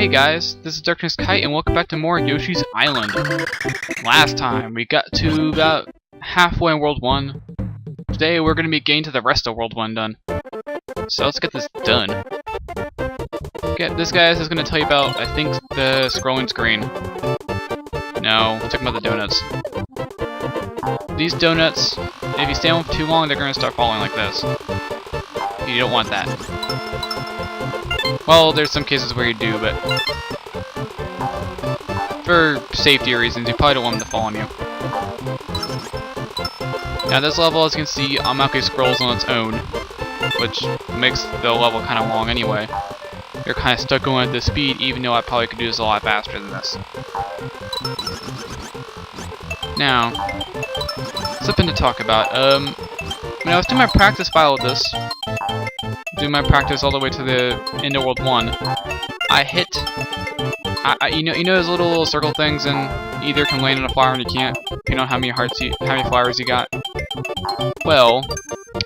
Hey guys, this is Darkness Kite and welcome back to more Yoshi's Island. Last time we got to about halfway in World 1. Today we're going to be getting to the rest of World 1 done. So let's get this done. Okay, this guy is going to tell you about, I think, the scrolling screen. No, we're talking about the donuts. These donuts, if you stay on for too long, they're going to start falling like this. You don't want that. Well, there's some cases where you do, but for safety reasons, you probably don't want them to fall on you. Now this level, as you can see, automatically scrolls on its own, which makes the level kind of long anyway. You're kind of stuck going at this speed, even though I probably could do this a lot faster than this. Now, something to talk about. When I was doing my practice file of this, doing my practice all the way to the end of World 1, I hit, you know those little circle things, and you either can land on a flower and you can't, depending on how many flowers you got. Well,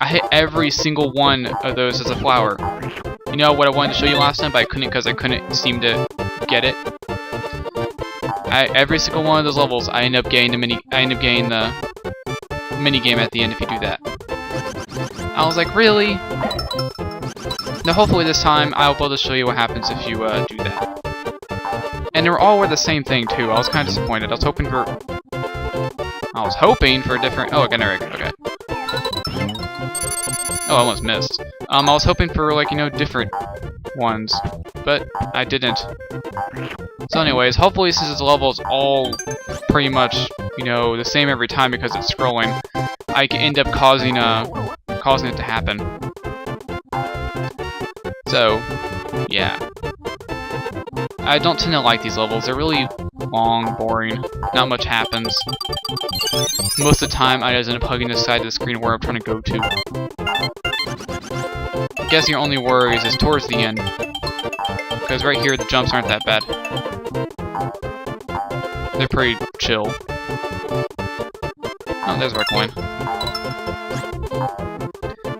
I hit every single one of those as a flower. You know what I wanted to show you last time, but I couldn't because I couldn't seem to get it. Every single one of those levels, I end up getting the mini game at the end if you do that. I was like, really? Now hopefully this time I'll be able to show you what happens if you do that. And they all were the same thing too. I was kind of disappointed. I was hoping for a different. Oh, I got an egg. Okay. Oh, I almost missed. I was hoping for, like, different ones, but I didn't. So anyways, hopefully since this level is all pretty much, the same every time because it's scrolling, I can end up causing it to happen. So, yeah. I don't tend to like these levels. They're really long, boring, not much happens. Most of the time, I just end up hugging the side of the screen where I'm trying to go to. I guess your only worries is towards the end. Because right here, the jumps aren't that bad. They're pretty chill. Oh, there's our coin.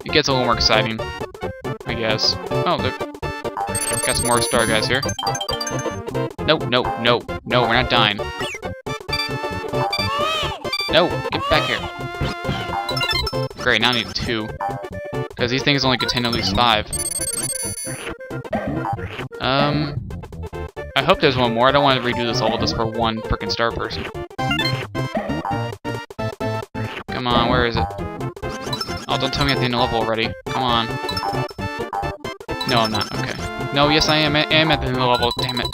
It gets a little more exciting, I guess. Oh, got some more star guys here. No, we're not dying. No, get back here. Great, now I need 2. Because these things only contain at least 5. I hope there's one more. I don't want to redo this level just for one frickin' star person. Come on, where is it? Oh, don't tell me at the end of the level already. Come on. No, I'm not. Okay. No, yes, I am. I am at the end of the level. Damn it.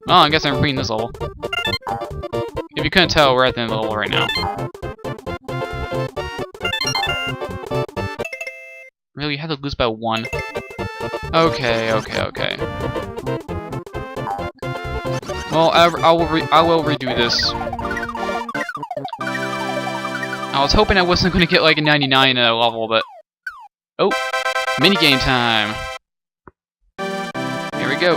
Oh, I guess I'm repeating this level. If you couldn't tell, we're at the end of the level right now. Really? You had to lose by 1. Okay. Well, I will redo this. I was hoping I wasn't going to get like a 99 at a level, but... Oh! Minigame time! Here we go.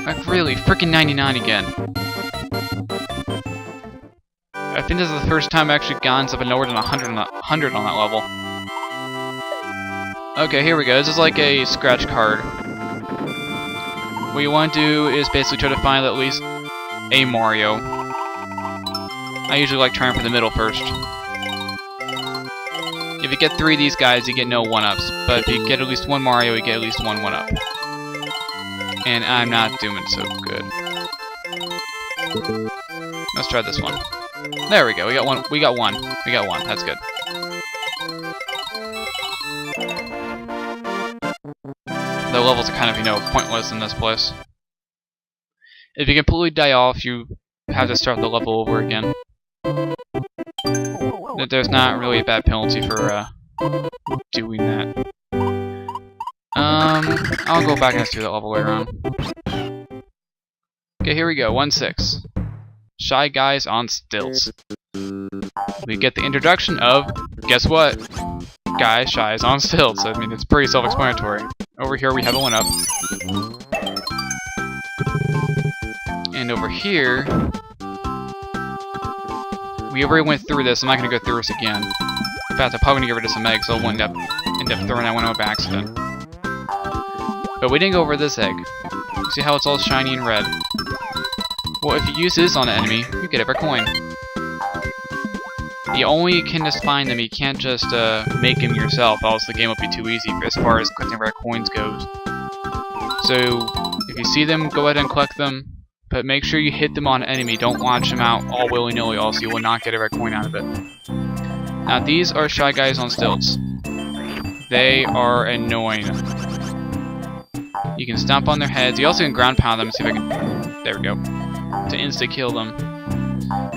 Like, really? Frickin' 99 again. I think this is the first time I've actually gone something lower than 100 on that level. Okay, here we go. This is like a scratch card. What you want to do is basically try to find at least a Mario. I usually like trying for the middle first. If you get 3 of these guys, you get no 1-ups. But if you get at least 1 Mario, you get at least 1 1-up. And I'm not doing so good. Let's try this one. There we go. We got one. That's good. The levels are kind of, pointless in this place. If you completely die off, you have to start the level over again. There's not really a bad penalty for doing that. I'll go back and do that level later on. Okay, here we go. 1-6. Shy Guys on Stilts. We get the introduction of, guess what? Guy Shy is on Stilts. I mean, it's pretty self-explanatory. Over here we have a 1-up. And over here, We already went through this. I'm not going to go through this again. In fact, I'm probably going to get rid of some eggs, so I'll end up throwing that one out by accident. But we didn't go over this egg. See how it's all shiny and red? Well, if you use this on an enemy, you get a red coin. You only can just find them, you can't just make them yourself, else the game will be too easy as far as collecting red coins goes. So, if you see them, go ahead and collect them, but make sure you hit them on an enemy, don't launch them out all willy-nilly, else you will not get a red coin out of it. Now these are Shy Guys on stilts. They are annoying. You can stomp on their heads, you also can ground pound them, see if I can... There we go. To insta-kill them.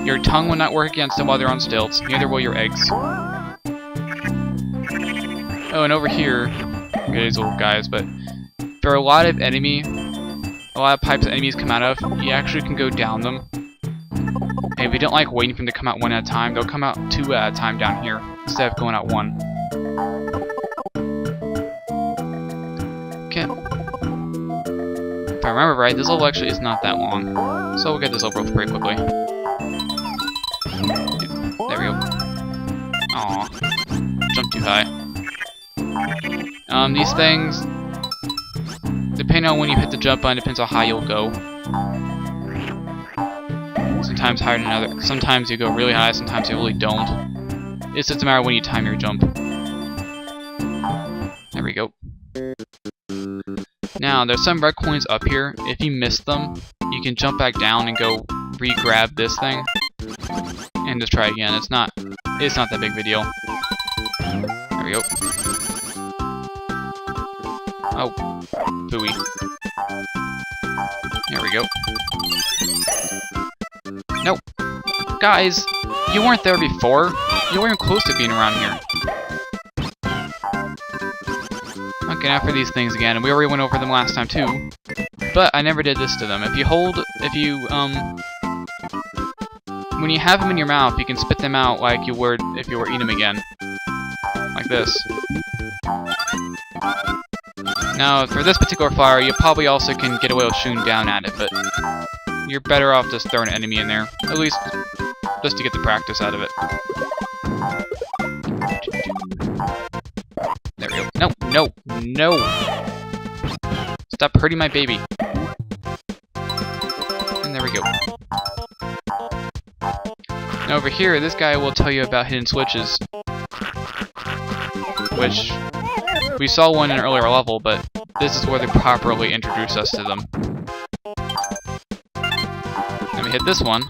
Your tongue will not work against them while they're on stilts, neither will your eggs. Oh, and over here, look at these little guys, but for a lot of pipes that enemies come out of, you actually can go down them. And if you don't like waiting for them to come out one at a time, they'll come out two at a time down here, instead of going out one. Okay. If I remember right, this level actually is not that long, so we'll get this over with pretty quickly. There we go. Aw. Jump too high. These things, depending on when you hit the jump button, depends on how you'll go. Sometimes higher than other. Sometimes you go really high, sometimes you really don't. It's just a matter of when you time your jump. There we go. Now, there's some red coins up here. If you miss them, you can jump back down and go re-grab this thing. And just try again. It's not that big of a deal. There we go. Oh, booey. There we go. Nope. Guys, you weren't there before. You weren't close to being around here. Okay, now for these things again, and we already went over them last time too. But I never did this to them. When you have them in your mouth, you can spit them out like you would if you were eating them again. Like this. Now, for this particular flower, you probably also can get away with shooting down at it, but you're better off just throwing an enemy in there. At least, just to get the practice out of it. There we go. No, no, no! Stop hurting my baby. And there we go. Now over here, this guy will tell you about hidden switches. Which, we saw one in an earlier level, but this is where they properly introduce us to them. Let me hit this one.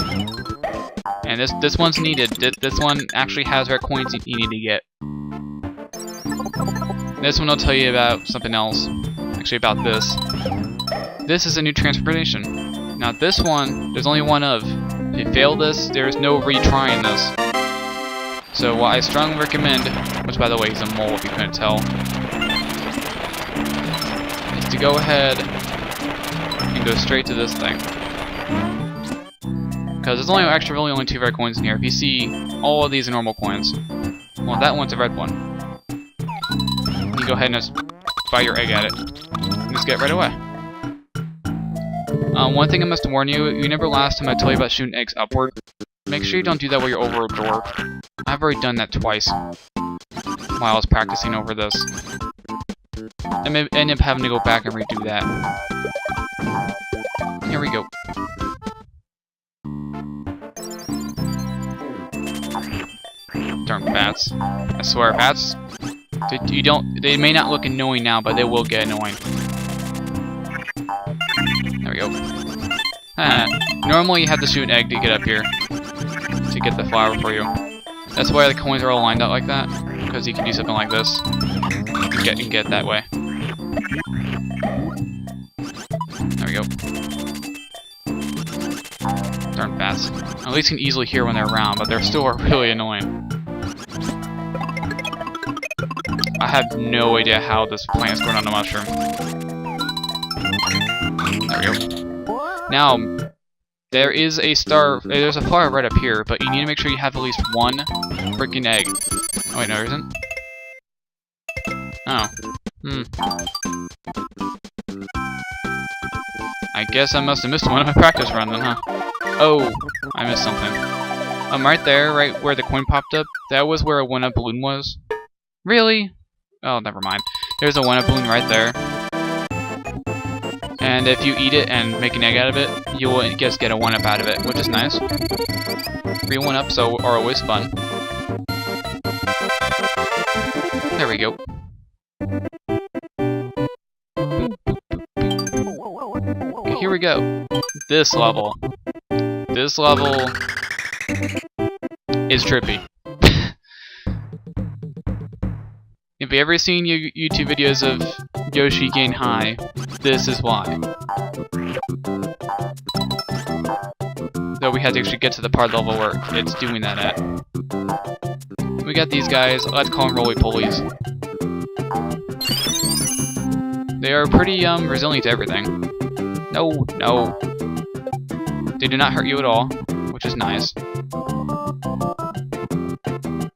And this one's needed. This one actually has red coins you need to get. This one will tell you about something else. Actually about this. This is a new transportation. Now this one, there's only one of. If you fail this, there's no retrying this. So what I strongly recommend, which by the way is a mole if you couldn't tell, is to go ahead and go straight to this thing. Because there's really only 2 red coins in here. If you see all of these are normal coins, well that one's a red one. You go ahead and just fire your egg at it. And just get right away. One thing I must warn you, you remember last time I told you about shooting eggs upward? Make sure you don't do that while you're over a door. I've already done that twice while I was practicing over this. I may end up having to go back and redo that. Here we go. Darn bats. I swear, bats, they may not look annoying now, but they will get annoying. There we go. Normally you have to shoot an egg to get up here. To get the flower for you. That's why the coins are all lined up like that. Because you can do something like this. You can get it that way. There we go. Darn bats. At least you can easily hear when they're around, but they're still really annoying. I have no idea how this plant is growing on a mushroom. There we go. Now, there's a flower right up here, but you need to make sure you have at least one freaking egg. Oh wait, no there isn't. Oh. I guess I must have missed one of my practice run then, huh? Oh, I missed something. Right there, right where the coin popped up, that was where a 1-up balloon was. Really? Oh, never mind. There's a 1-up balloon right there. And if you eat it and make an egg out of it, you'll just get a 1-up out of it, which is nice. 3 1-ups are always fun. There we go. Okay, here we go. This level. This level is trippy. If you ever seen YouTube videos of Yoshi gain high, this is why. Though we had to actually get to the part of the level where it's doing that at. We got these guys, let's call them roly-polies. They are pretty resilient to everything. No, no. They do not hurt you at all, which is nice.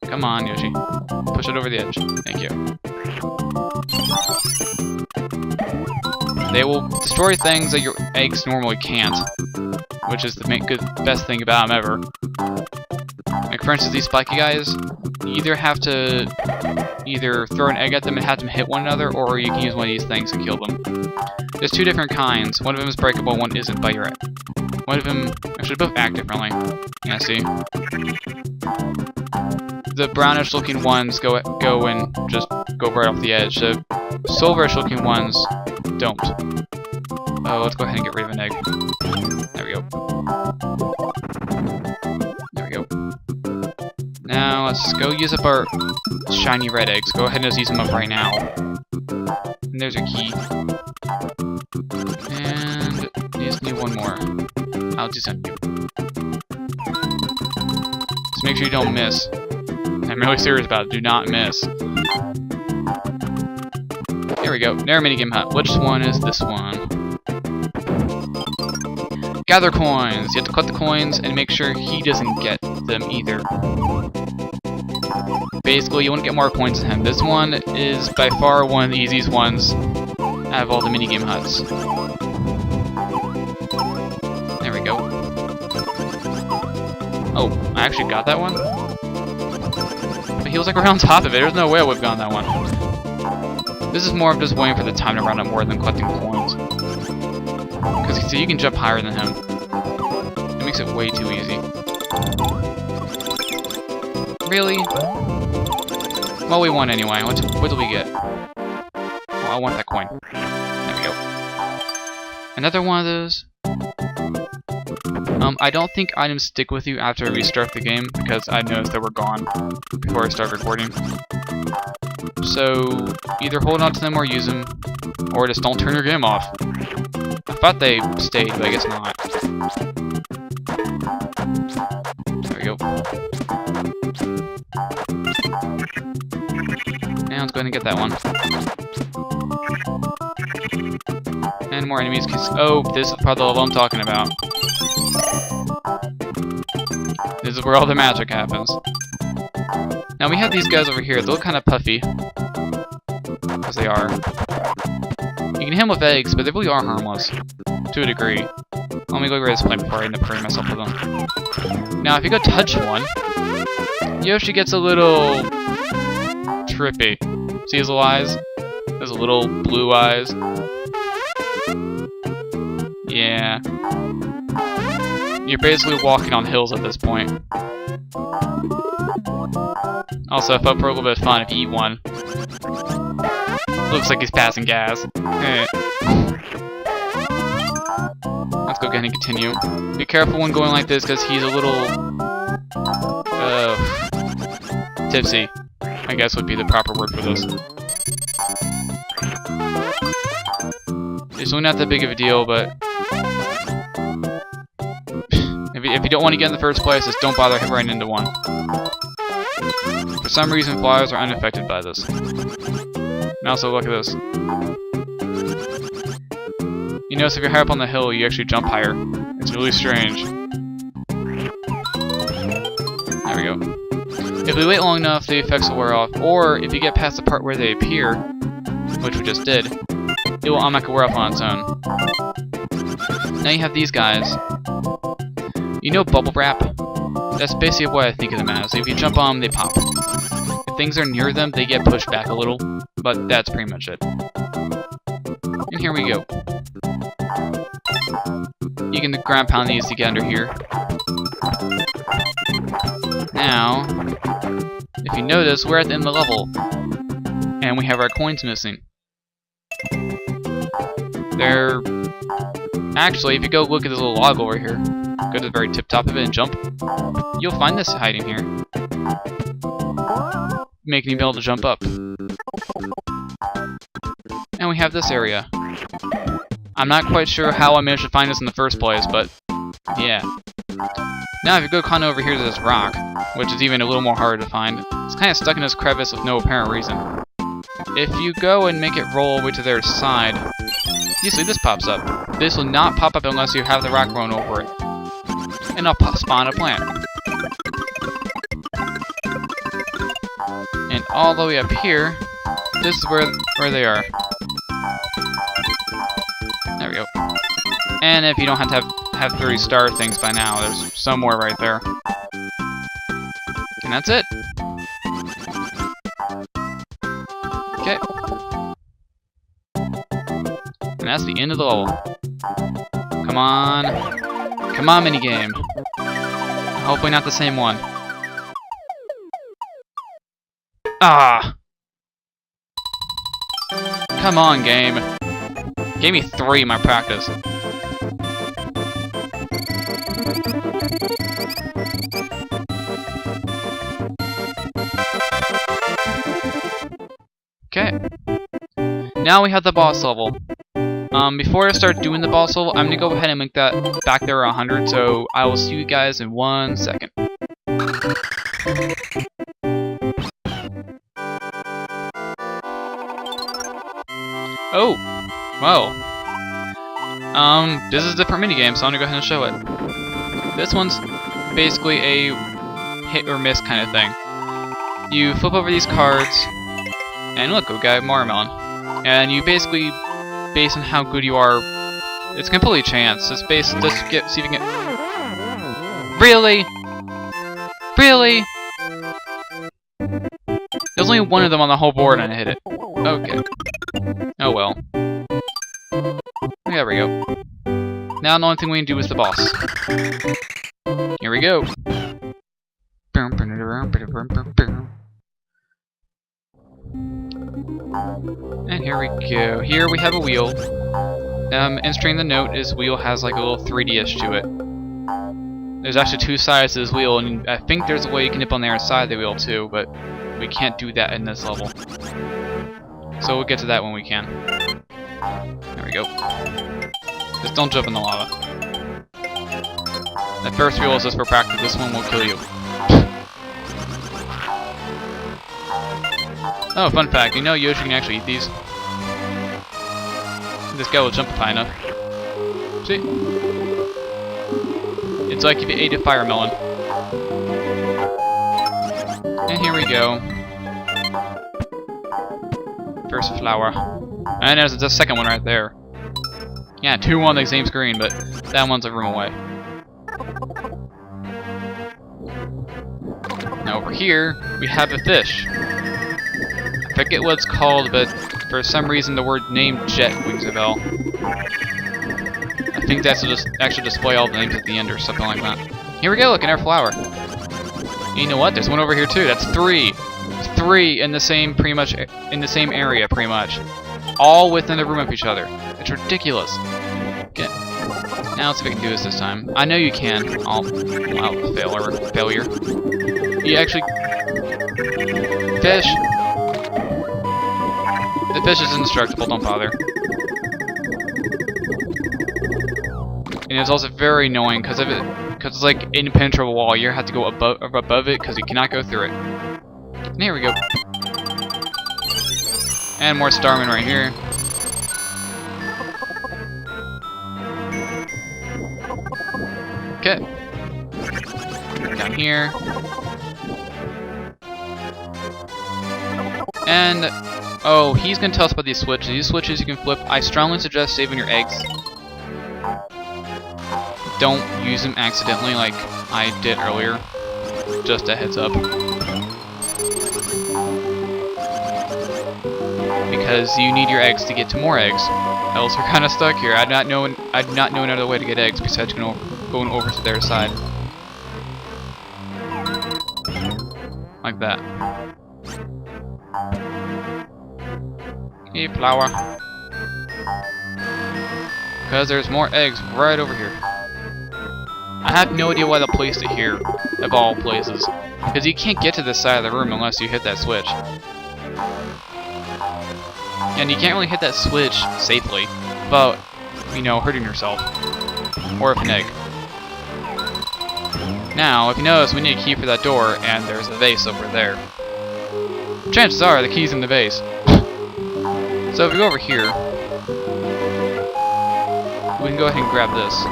Come on, Yoshi. Push it over the edge. Thank you. They will destroy things that your eggs normally can't, which is the best thing about them ever. Like for instance, these spiky guys, you either have to throw an egg at them and have them hit one another, or you can use one of these things to kill them. There's 2 different kinds. One of them is breakable, one isn't by your egg. One of them, actually both act differently. Yeah, see? The brownish looking ones go and just go right off the edge. The silverish looking ones don't. Oh, let's go ahead and get rid of an egg. There we go. There we go. Now let's go use up our shiny red eggs. Go ahead and just use them up right now. And there's your key. And you just need 1 more. I'll do something. Just make sure you don't miss. I'm really serious about it. Do not miss. Here we go. Narrow minigame hut. Which one is this one? Gather coins. You have to collect the coins and make sure he doesn't get them either. Basically, you want to get more coins than him. This one is by far one of the easiest ones out of all the minigame huts. There we go. Oh, I actually got that one? But he was like right on top of it. There's no way I would have gotten that one. This is more of just waiting for the time to run out more than collecting coins. Because you see, you can jump higher than him. It makes it way too easy. Really? Well, we won anyway. What do we get? Oh, I want that coin. There we go. Another one of those. I don't think items stick with you after I restart the game, because I noticed they were gone before I start recording. So, either hold on to them or use them, or just don't turn your game off. I thought they stayed, but I guess not. There we go. And let's go ahead and get that one. And more enemies. Oh, this is part of the level I'm talking about. This is where all the magic happens. Now we have these guys over here. They look kind of puffy. As they are. You can hit them with eggs, but they really are harmless. To a degree. Let me go get this plant before I end up hurting myself with them. Now if you go touch one, Yoshi gets a little trippy. See his little eyes? There's a little blue eyes. Yeah. You're basically walking on hills at this point. Also, if up for a little bit of fun, if you eat one. Looks like he's passing gas. Let's go ahead and continue. Be careful when going like this, because he's a little... tipsy, I guess would be the proper word for this. It's really not that big of a deal, but... if you don't want to get in the first place, just don't bother running into one. For some reason, flyers are unaffected by this. And also, look at this. You notice if you're high up on the hill, you actually jump higher. It's really strange. There we go. If we wait long enough, the effects will wear off, or if you get past the part where they appear, which we just did, it will automatically wear off on its own. Now you have these guys. You know bubble wrap? That's basically what I think of them as. If you jump on them, they pop. If things are near them, they get pushed back a little, but that's pretty much it. And here we go. You can ground pound these to get under here. Now, if you notice, we're at the end of the level, and we have our coins missing. They're... Actually, if you go look at this little log over here, go to the very tip top of it and jump, you'll find this hiding here, making you be able to jump up. And we have this area. I'm not quite sure how I managed to find this in the first place, but yeah. Now if you go kind of over here to this rock, which is even a little more harder to find, it's kind of stuck in this crevice with no apparent reason. If you go and make it roll all the way to their side, you see this pops up. This will not pop up unless you have the rock rolling over it. And I'll spawn a plant. And all the way up here, this is where they are. There we go. And if you don't have to have 30 star things by now, there's somewhere right there. And that's it. Okay. And that's the end of the level. Come on. Come on, minigame. Hopefully not the same one. Ah! Come on, game. Gave me 3 in my practice. Okay. Now we have the boss level. Before I start doing the boss level, I'm gonna go ahead and make that back there 100, so I will see you guys in 1 second. Oh! Well. This is a different minigame, so I'm gonna go ahead and show it. This one's basically a hit or miss kind of thing. You flip over these cards, and look, we got Watermelon. And you basically, based on how good you are, it's completely chance. It's based, let's see if you can... Really? Really? There's only one of them on the whole board and I hit it. Okay. Oh well. There we go. Now the only thing we can do is the boss. Here we go. And here we go. Here we have a wheel. Instructing the note is wheel has like a little 3D-ish to it. There's actually 2 sides to this wheel, and I think there's a way you can nip on the other side of the wheel too, but we can't do that in this level. So we'll get to that when we can. There we go. Just don't jump in the lava. The first wheel is just for practice. This one will kill you. Oh, fun fact, you know Yoshi can actually eat these. This guy will jump high enough. See? It's like if you ate a fire melon. And here we go. First flower. And there's the second one right there. Yeah, 2 on the same screen, but that one's a room away. Now over here, we have a fish. I forget what it's called, but for some reason the word name Jet rings a bell. I think that's to just actually display all the names at the end or something like that. Here we go, look at our flower. And you know what? There's one over here too. That's 3. 3 in the same area, pretty much. All within the room of each other. It's ridiculous. Okay. Now let's see if we can do this time. I know you can. I'll failure. You actually... Fish! The fish is indestructible, don't bother. And it's also very annoying because it's like an impenetrable wall. You have to go above it because you cannot go through it. And here we go. And more Starman right here. Okay. Down here. And oh, he's gonna tell us about these switches. These switches you can flip. I strongly suggest saving your eggs. Don't use them accidentally like I did earlier. Just a heads up. Because you need your eggs to get to more eggs. Else we're kind of stuck here. I do not know another way to get eggs besides going over to their side. Like that. Hey, flower. Because there's more eggs right over here. I have no idea why they placed it here, of all places. Because you can't get to this side of the room unless you hit that switch. And you can't really hit that switch safely without, you know, hurting yourself. Or with an egg. Now, if you notice, we need a key for that door, and there's a vase over there. Chances are the key's in the vase. So if we go over here, we can go ahead and grab this.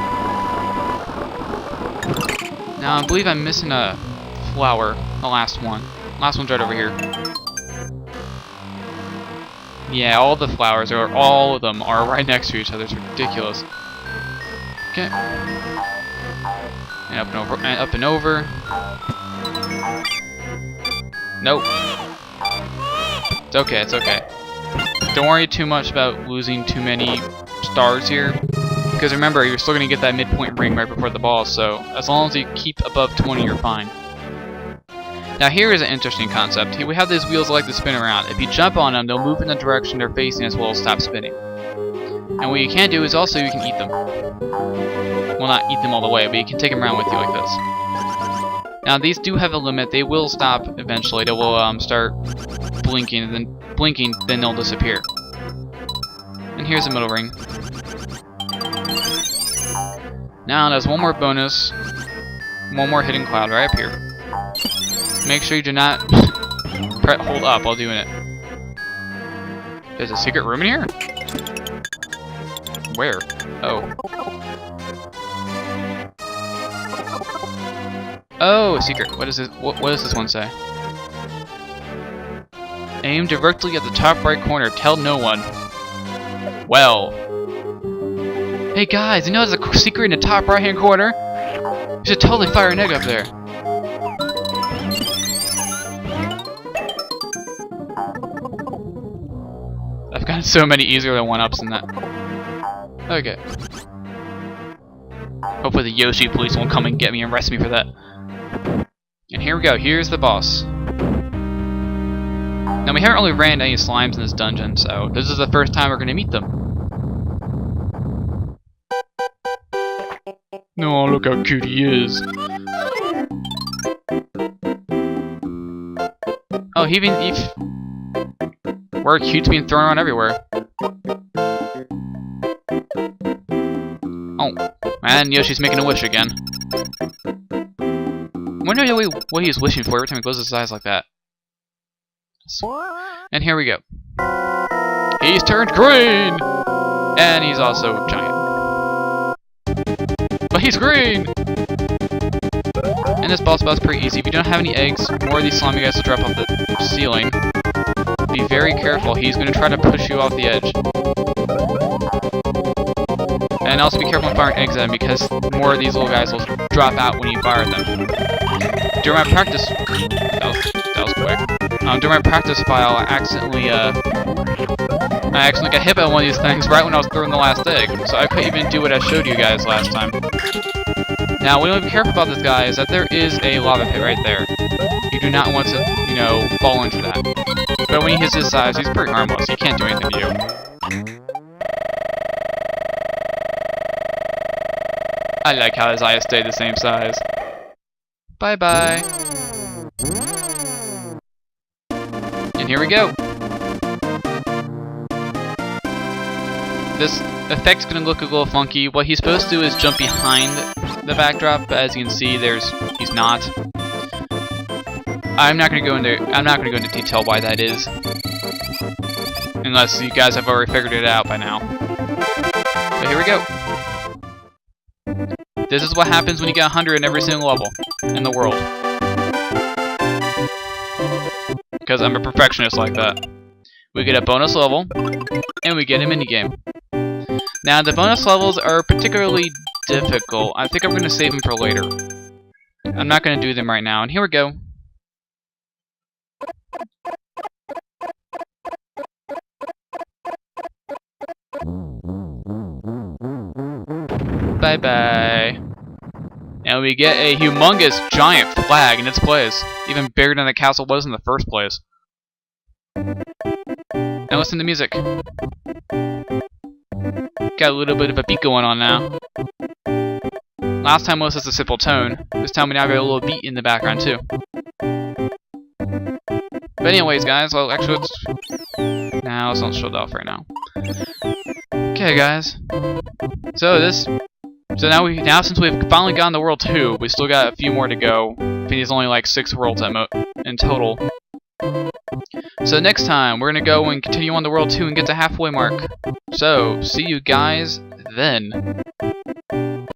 Now, I believe I'm missing a flower, the last one. Last one's right over here. Yeah, all the flowers, or all of them, are right next to each other. It's ridiculous. Okay. And up and over, and up and over. Nope. It's okay, it's okay. Don't worry too much about losing too many stars here. Because remember, you're still going to get that midpoint ring right before the boss, so as long as you keep above 20, you're fine. Now here is an interesting concept. Here we have these wheels that like to spin around. If you jump on them, they'll move in the direction they're facing as well as stop spinning. And what you can do is also you can eat them. Well, not eat them all the way, but you can take them around with you like this. Now these do have a limit. They will stop eventually. They will start blinking, then they'll disappear. And here's the middle ring. Now there's one more bonus, one more hidden cloud right up here. Make sure you do not hold up while doing it. There's a secret room in here? Where? Oh. Oh, a secret. What is this? What does this one say? Aim directly at the top right corner. Tell no one. Well. Hey guys, you know there's a secret in the top right hand corner? You should totally fire an egg up there. I've gotten so many easier than 1-ups than that. Okay. Hopefully the Yoshi police won't come and get me and arrest me for that. And here we go, here's the boss. Now we haven't really ran any slimes in this dungeon, so this is the first time we're going to meet them. Oh, look how cute he is. Oh, word cute's being thrown around everywhere. Oh, and Yoshi's making a wish again. I wonder what he's wishing for every time he closes his eyes like that. And here we go. He's turned green! And he's also giant. But he's green! And this boss battle's pretty easy. If you don't have any eggs, more of these slimy guys will drop off the ceiling. Be very careful. He's going to try to push you off the edge. And also be careful when firing eggs at him because more of these little guys will drop out when you fire them. During my practice... That was quick. During my practice file, I accidentally got hit by one of these things right when I was throwing the last egg. So I couldn't even do what I showed you guys last time. Now, what you want to be careful about this guy is that there is a lava pit right there. You do not want to, you know, fall into that. But when he hits his size, he's pretty harmless. He can't do anything to you. I like how his eyes stay the same size. Bye-bye. And here we go. This effect's gonna look a little funky. What he's supposed to do is jump behind the backdrop, but as you can see, he's not. I'm not gonna go into detail why that is, unless you guys have already figured it out by now. But here we go. This is what happens when you get 100 in every single level in the world. Because I'm a perfectionist like that. We get a bonus level, and we get a minigame. Now, the bonus levels are particularly difficult. I think I'm going to save them for later. I'm not going to do them right now. And here we go. Bye-bye. And we get a humongous giant flag in its place. Even bigger than the castle was in the first place. Now listen to music. Got a little bit of a beat going on now. Last time was just a simple tone. This time we now got a little beat in the background too. But anyways, guys, well, actually, let's not show it off right now. Okay, guys. So now since we've finally gotten to World 2, we still got a few more to go. I think there's only like 6 worlds in total. So next time, we're gonna go and continue on to World 2 and get to halfway mark. So, see you guys then.